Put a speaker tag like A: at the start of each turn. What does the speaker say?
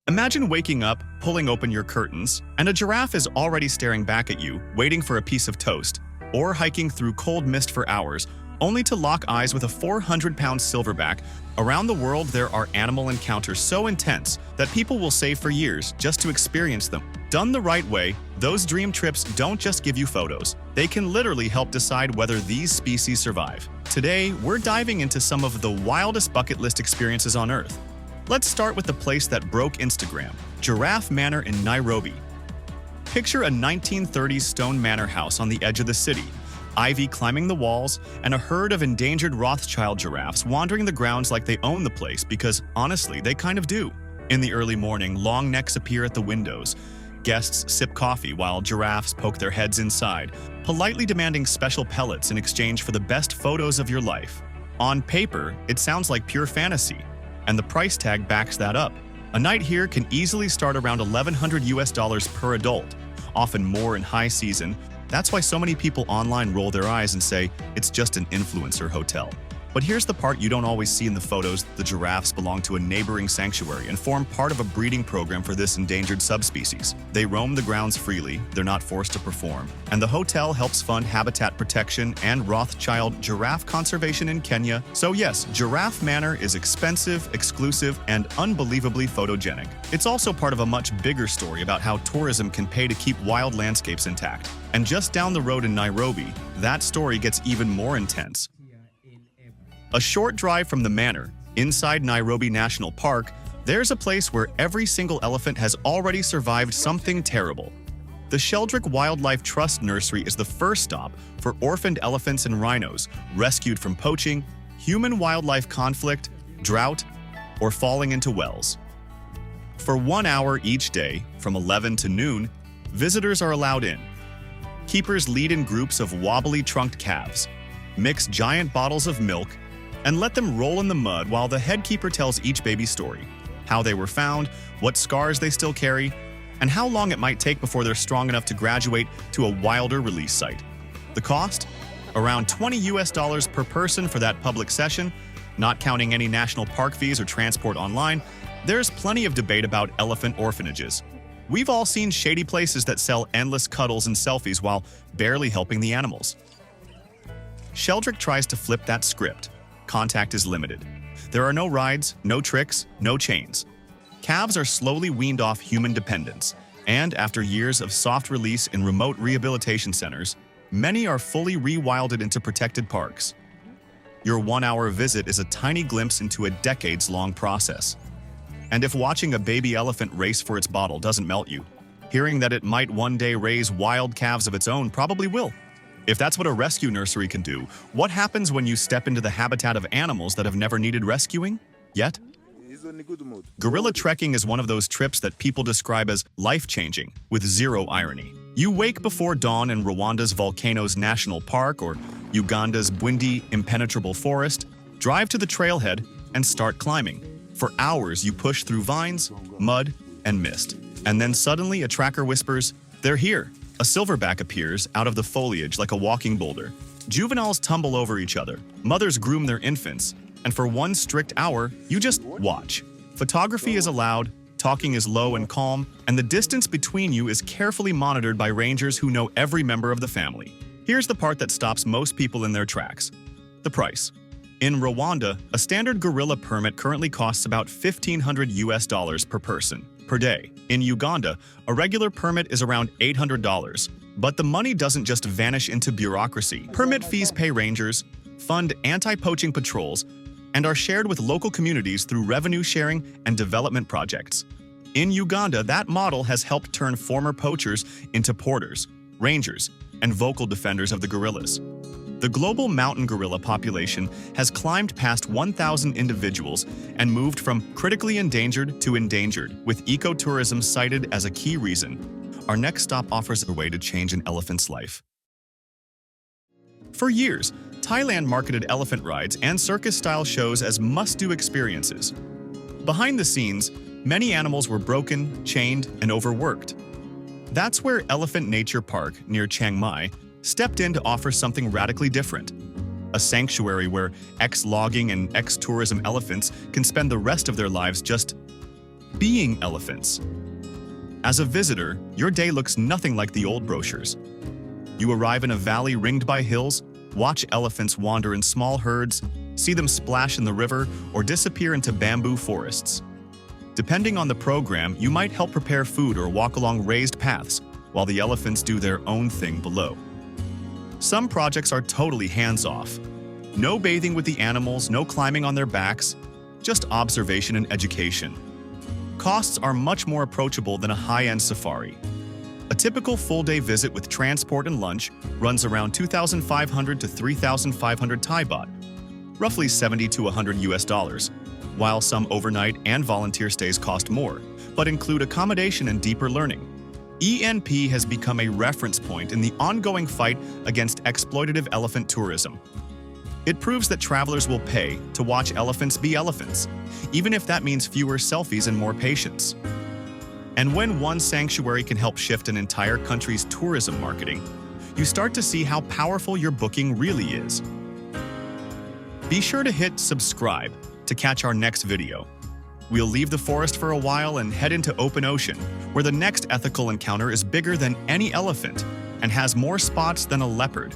A: Imagine waking up, pulling open your curtains, and a giraffe is already staring back at you, waiting for a piece of toast, or hiking through cold mist for hours, only to lock eyes with a 400-pound silverback. Around the world, there are animal encounters so intense that people will save for years just to experience them. Done the right way, those dream trips don't just give you photos. They can literally help decide whether these species survive. Today, we're diving into some of the wildest bucket list experiences on Earth. Let's start with the place that broke Instagram, Giraffe Manor in Nairobi. Picture a 1930s stone manor house on the edge of the city, ivy climbing the walls, and a herd of endangered Rothschild giraffes wandering the grounds like they own the place because, honestly, they kind of do. In the early morning, long necks appear at the windows. Guests sip coffee while giraffes poke their heads inside, politely demanding special pellets in exchange for the best photos of your life. On paper, it sounds like pure fantasy, and the price tag backs that up. A night here can easily start around $1,100 per adult, often more in high season. That's why so many people online roll their eyes and say it's just an influencer hotel. But here's the part you don't always see in the photos. The giraffes belong to a neighboring sanctuary and form part of a breeding program for this endangered subspecies. They roam the grounds freely, they're not forced to perform, and the hotel helps fund habitat protection and Rothschild giraffe conservation in Kenya. So yes, Giraffe Manor is expensive, exclusive, and unbelievably photogenic. It's also part of a much bigger story about how tourism can pay to keep wild landscapes intact. And just down the road in Nairobi, that story gets even more intense. A short drive from the manor, inside Nairobi National Park, there's a place where every single elephant has already survived something terrible. The Sheldrick Wildlife Trust Nursery is the first stop for orphaned elephants and rhinos rescued from poaching, human-wildlife conflict, drought, or falling into wells. For 1 hour each day, from 11 to noon, visitors are allowed in. Keepers lead in groups of wobbly-trunked calves, mix giant bottles of milk, and let them roll in the mud while the head keeper tells each baby's story, how they were found, what scars they still carry, and how long it might take before they're strong enough to graduate to a wilder release site. The cost? Around $20 per person for that public session, not counting any national park fees or transport online. There's plenty of debate about elephant orphanages. We've all seen shady places that sell endless cuddles and selfies while barely helping the animals. Sheldrick tries to flip that script. Contact is limited. There are no rides, no tricks, no chains. Calves are slowly weaned off human dependence, and after years of soft release in remote rehabilitation centers, many are fully rewilded into protected parks. Your 1-hour visit is a tiny glimpse into a decades-long process. And if watching a baby elephant race for its bottle doesn't melt you, hearing that it might one day raise wild calves of its own probably will. If that's what a rescue nursery can do, what happens when you step into the habitat of animals that have never needed rescuing yet? Gorilla trekking is one of those trips that people describe as life-changing, with zero irony. You wake before dawn in Rwanda's Volcanoes National Park or Uganda's Bwindi Impenetrable Forest, drive to the trailhead, and start climbing. For hours, you push through vines, mud, and mist. And then suddenly a tracker whispers, "They're here." A silverback appears out of the foliage like a walking boulder. Juveniles tumble over each other. Mothers groom their infants. And for 1 strict hour, you just watch. Photography is allowed, talking is low and calm, and the distance between you is carefully monitored by rangers who know every member of the family. Here's the part that stops most people in their tracks: the price. In Rwanda, a standard gorilla permit currently costs about $1,500 per person per day. In Uganda, a regular permit is around $800. But the money doesn't just vanish into bureaucracy. Permit fees pay rangers, fund anti-poaching patrols, and are shared with local communities through revenue sharing and development projects. In Uganda, that model has helped turn former poachers into porters, rangers, and vocal defenders of the gorillas. The global mountain gorilla population has climbed past 1,000 individuals and moved from critically endangered to endangered, with ecotourism cited as a key reason. Our next stop offers a way to change an elephant's life. For years, Thailand marketed elephant rides and circus-style shows as must-do experiences. Behind the scenes, many animals were broken, chained, and overworked. That's where Elephant Nature Park near Chiang Mai stepped in to offer something radically different. A sanctuary where ex-logging and ex-tourism elephants can spend the rest of their lives just Being elephants. As a visitor, your day looks nothing like the old brochures. You arrive in a valley ringed by hills, watch elephants wander in small herds, see them splash in the river, or disappear into bamboo forests. Depending on the program, you might help prepare food or walk along raised paths, while the elephants do their own thing below. Some projects are totally hands-off. No bathing with the animals, no climbing on their backs, just observation and education. Costs are much more approachable than a high-end safari. A typical full-day visit with transport and lunch runs around 2,500 to 3,500 Thai baht, roughly 70 to 100 US dollars, while some overnight and volunteer stays cost more, but include accommodation and deeper learning. ENP has become a reference point in the ongoing fight against exploitative elephant tourism. It proves that travelers will pay to watch elephants be elephants, even if that means fewer selfies and more patience. And when one sanctuary can help shift an entire country's tourism marketing, you start to see how powerful your booking really is. Be sure to hit subscribe to catch our next video. We'll leave the forest for a while and head into open ocean, where the next ethical encounter is bigger than any elephant and has more spots than a leopard.